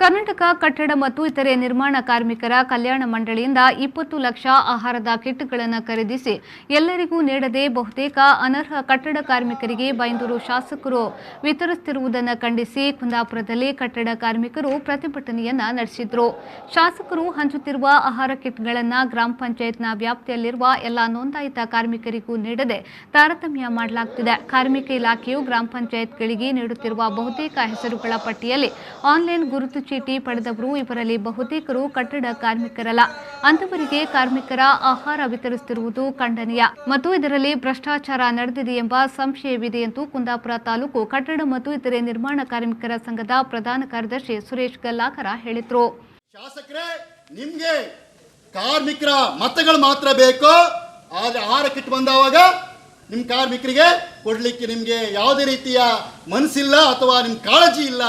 ಕರ್ನಾಟಕ ಕಟ್ಟಡ ಮತ್ತು ಇತರೆ ನಿರ್ಮಾಣ ಕಾರ್ಮಿಕರ ಕಲ್ಯಾಣ ಮಂಡಳಿಯಿಂದ 20 ಲಕ್ಷ ಆಹಾರದ ಕಿಟ್ಗಳನ್ನು ಖರೀದಿಸಿ ಎಲ್ಲರಿಗೂ ನೀಡದೆ ಬಹುತೇಕ ಅನರ್ಹ ಕಟ್ಟಡ ಕಾರ್ಮಿಕರಿಗೆ ಬೈಂದೂರು ಶಾಸಕರು ವಿತರಿಸುತ್ತಿರುವುದನ್ನು ಖಂಡಿಸಿ ಕುಂದಾಪುರದಲ್ಲಿ ಕಟ್ಟಡ ಕಾರ್ಮಿಕರು ಪ್ರತಿಭಟನೆಯನ್ನ ನಡೆಸಿದರು. ಶಾಸಕರು ಹಂಚುತ್ತಿರುವ ಆಹಾರ ಕಿಟ್ಗಳನ್ನು ಗ್ರಾಮ ಪಂಚಾಯತ್ನ ವ್ಯಾಪ್ತಿಯಲ್ಲಿರುವ ಎಲ್ಲ ನೋಂದಾಯಿತ ಕಾರ್ಮಿಕರಿಗೂ ನೀಡದೆ ತಾರತಮ್ಯ ಮಾಡಲಾಗುತ್ತಿದೆ. ಕಾರ್ಮಿಕ ಇಲಾಖೆಯು ಗ್ರಾಮ ಪಂಚಾಯತ್ಗಳಿಗೆ ನೀಡುತ್ತಿರುವ ಬಹುತೇಕ ಹೆಸರುಗಳ ಪಟ್ಟಿಯಲ್ಲಿ ಆನ್ಲೈನ್ ಗುರುತು ಚೀಟಿ ಪಡೆದವರು ಇವರಲ್ಲಿ ಬಹುತೇಕರು ಕಟ್ಟಡ ಕಾರ್ಮಿಕರಲ್ಲ. ಅಂತವರಿಗೆ ಕಾರ್ಮಿಕರ ಆಹಾರ ವಿತರಿಸುತ್ತಿರುವುದು ಖಂಡನೀಯ ಮತ್ತು ಇದರಲ್ಲಿ ಭ್ರಷ್ಟಾಚಾರ ನಡೆದಿದೆ ಎಂಬ ಸಂಶಯವಿದೆ ಎಂದು ಕುಂದಾಪುರ ತಾಲೂಕು ಕಟ್ಟಡ ಮತ್ತು ಇತರೆ ನಿರ್ಮಾಣ ಕಾರ್ಮಿಕರ ಸಂಘದ ಪ್ರಧಾನ ಕಾರ್ಯದರ್ಶಿ ಸುರೇಶ್ ಗಲ್ಲಾಕರ ಹೇಳಿದರು. ಶಾಸಕರೇ, ನಿಮಗೆ ಕಾರ್ಮಿಕರ ಮತಗಳು ಮಾತ್ರ ಬೇಕು. ಆದರೆ ಆಹಾರ ಕಿಟ್ ಬಂದವಾಗ ನಿಮ್ಮ ಕಾರ್ಮಿಕರಿಗೆ ಕೊಡಲಿಕ್ಕೆ ನಿಮಗೆ ಯಾವುದೇ ರೀತಿಯ ಮನಸ್ಸಿಲ್ಲ ಅಥವಾ ನಿಮ್ಮ ಕಾಳಜಿ ಇಲ್ಲ.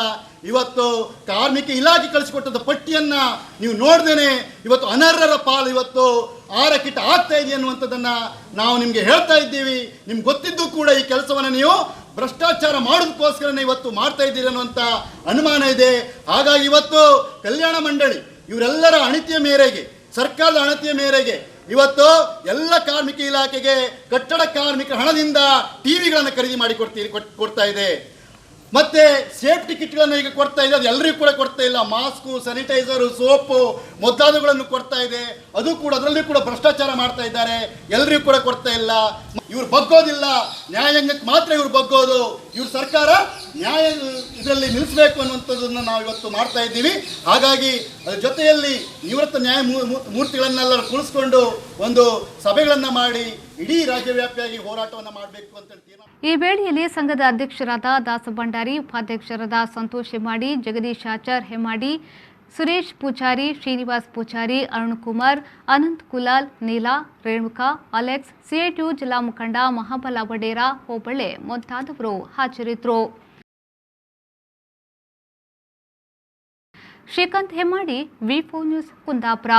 ಇವತ್ತು ಕಾರ್ಮಿಕ ಇಲಾಖೆ ಕಳಿಸಿಕೊಟ್ಟದ ಪಟ್ಟಿಯನ್ನ ನೀವು ನೋಡ್ದೇನೆ ಇವತ್ತು ಅನರ್ಹರ ಪಾಲು ಇವತ್ತು ಆಹಾರ ಕಿಟ್ ಆಗ್ತಾ ಇದೆ ಅನ್ನುವಂಥದ್ದನ್ನು ನಾವು ನಿಮಗೆ ಹೇಳ್ತಾ ಇದ್ದೀವಿ. ನಿಮ್ಗೆ ಗೊತ್ತಿದ್ದು ಕೂಡ ಈ ಕೆಲಸವನ್ನು ನೀವು ಭ್ರಷ್ಟಾಚಾರ ಮಾಡೋದಕ್ಕೋಸ್ಕರನೇ ಇವತ್ತು ಮಾಡ್ತಾ ಇದ್ದೀರಿ ಅನ್ನುವಂಥ ಅನುಮಾನ ಇದೆ. ಹಾಗಾಗಿ ಇವತ್ತು ಕಲ್ಯಾಣ ಮಂಡಳಿ ಇವರೆಲ್ಲರ ಅಣತಿಯ ಮೇರೆಗೆ, ಸರ್ಕಾರದ ಅಣತಿಯ ಮೇರೆಗೆ ಇವತ್ತು ಎಲ್ಲ ಕಾರ್ಮಿಕ ಇಲಾಖೆಗೆ ಕಟ್ಟಡ ಕಾರ್ಮಿಕರ ಹಣದಿಂದ ಟಿವಿಗಳನ್ನು ಖರೀದಿ ಮಾಡಿ ಕೊಡ್ತಾ ಇದೆ. ಮತ್ತೆ ಸೇಫ್ಟಿ ಕಿಟ್ಗಳನ್ನು ಈಗ ಕೊಡ್ತಾ ಇದೆ. ಅದು ಎಲ್ಲರಿಗೂ ಕೂಡ ಕೊಡ್ತಾ ಇಲ್ಲ. ಮಾಸ್ಕು, ಸ್ಯಾನಿಟೈಸರು, ಸೋಪು ಮೊದಲಾದವುಗಳನ್ನು ಕೊಡ್ತಾ ಇದೆ. ಅದು ಕೂಡ ಅದರಲ್ಲಿ ಕೂಡ ಭ್ರಷ್ಟಾಚಾರ ಮಾಡ್ತಾ ಇದ್ದಾರೆ. ಎಲ್ಲರಿಗೂ ಕೂಡ ಕೊಡ್ತಾ ಇಲ್ಲ. ಇವ್ರು ಬಗ್ಗೋದಿಲ್ಲ, ನ್ಯಾಯಾಂಗಕ್ಕೆ ಮಾತ್ರ ಇವ್ರು ಬಗ್ಗೋದು. ಇವ್ರ ಸರ್ಕಾರ ನ್ಯಾಯ ಇದರಲ್ಲಿ ನಿಲ್ಲಿಸಬೇಕು ಅನ್ನುವಂಥದ್ದನ್ನು ನಾವು ಇವತ್ತು ಮಾಡ್ತಾ ಇದ್ದೀವಿ. ಹಾಗಾಗಿ ಅದರ ಜೊತೆಯಲ್ಲಿ ನಿವೃತ್ತ ನ್ಯಾಯಮೂರ್ತಿಗಳನ್ನೆಲ್ಲರೂ ಕುಳಿಸ್ಕೊಂಡು ಒಂದು ಸಭೆಗಳನ್ನು ಮಾಡಿ ಇಡೀ ರಾಜ್ಯವ್ಯಾಪಿಯಾಗಿ ಹೋರಾಟವನ್ನು ಮಾಡಬೇಕು ಅಂತ ತೀರ್ಮಾನ. ಈ ವೇಳೆಯಲ್ಲಿ ಸಂಘದ ಅಧ್ಯಕ್ಷರಾದ ದಾಸ ಭಂಡಾರಿ, ಉಪಾಧ್ಯಕ್ಷರಾದ ಸಂತೋಷ್ ಹೆಮ್ಮಾಡಿ, ಜಗದೀಶ್ ಆಚಾರ್ ಹೆಮ್ಮಾಡಿ, ಸುರೇಶ್ ಪೂಜಾರಿ, ಶ್ರೀನಿವಾಸ್ ಪೂಜಾರಿ, ಅರುಣ್ ಕುಮಾರ್, ಅನಂತ್ ಕುಲಾಲ್, ನೀಲಾ, ರೇಣುಕಾ, ಅಲೆಕ್ಸ್, ಸಿಐಟಿಯು ಜಿಲ್ಲಾ ಮುಖಂಡ ಮಹಾಬಲ ವಡೇರ, ಹೋಬಳೆ ಮುಂತಾದವರು ಹಾಜರಿದ್ದರು. ಶ್ರೀಕಾಂತ್ ಹೆಮ್ಮಾಡಿ, ವಿ4 ನ್ಯೂಸ್, ಕುಂದಾಪುರ.